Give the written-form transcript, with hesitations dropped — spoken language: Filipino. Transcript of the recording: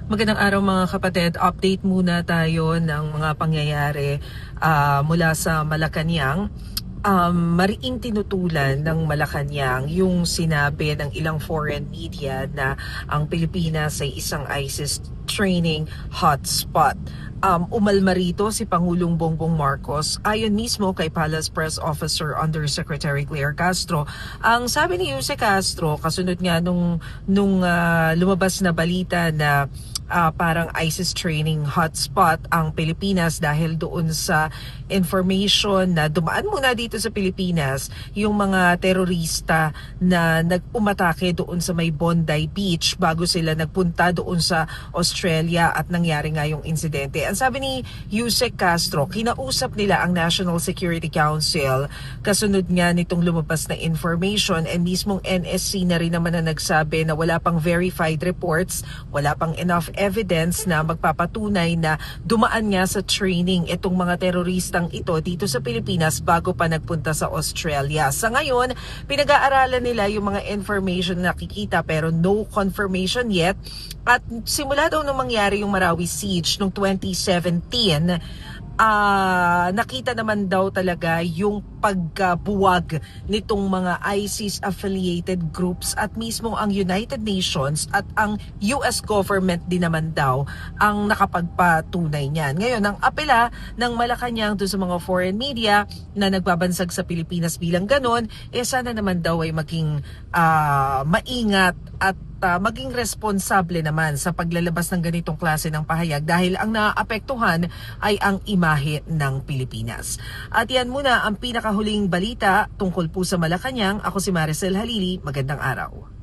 Magandang araw mga kapatid. Update muna tayo ng mga pangyayari mula sa Malacanang. Mariing tinutulan ng Malacanang yung sinabi ng ilang foreign media na ang Pilipinas ay isang ISIS training hotspot. Umalma rito si Pangulong Bongbong Marcos ayon mismo kay Palace Press Officer Undersecretary Claire Castro. Ang sabi ni Jose Castro, kasunod nga nung lumabas na balita na parang ISIS training hotspot ang Pilipinas dahil doon sa information na dumaan muna dito sa Pilipinas yung mga terorista na nag-umatake doon sa may Bondi Beach bago sila nagpunta doon sa Australia at nangyari nga yung insidente. Ang sabi ni Yusek Castro, kinausap nila ang National Security Council kasunod nga nitong lumabas na information, and mismong NSC na rin naman na nagsabi na wala pang verified reports, wala pang enough evidence na magpapatunay na dumaan nga sa training itong mga teroristang ito dito sa Pilipinas bago pa nagpunta sa Australia. Sa ngayon, pinag-aaralan nila yung mga information na nakikita pero no confirmation yet. At simula daw nung mangyari yung Marawi Siege noong 2017, nakita naman daw talaga yung pagbuwag nitong mga ISIS-affiliated groups at mismo ang United Nations at ang US government din naman daw ang nakapagpatunay niyan. Ngayon, ang apela ng Malacanang doon sa mga foreign media na nagbabansag sa Pilipinas bilang ganon, sana naman daw ay maging maingat at maging responsable naman sa paglalabas ng ganitong klase ng pahayag dahil ang naapektuhan ay ang imahe ng Pilipinas. At yan muna ang pinakahuling balita tungkol po sa Malacanang. Ako si Maricel Halili. Magandang araw.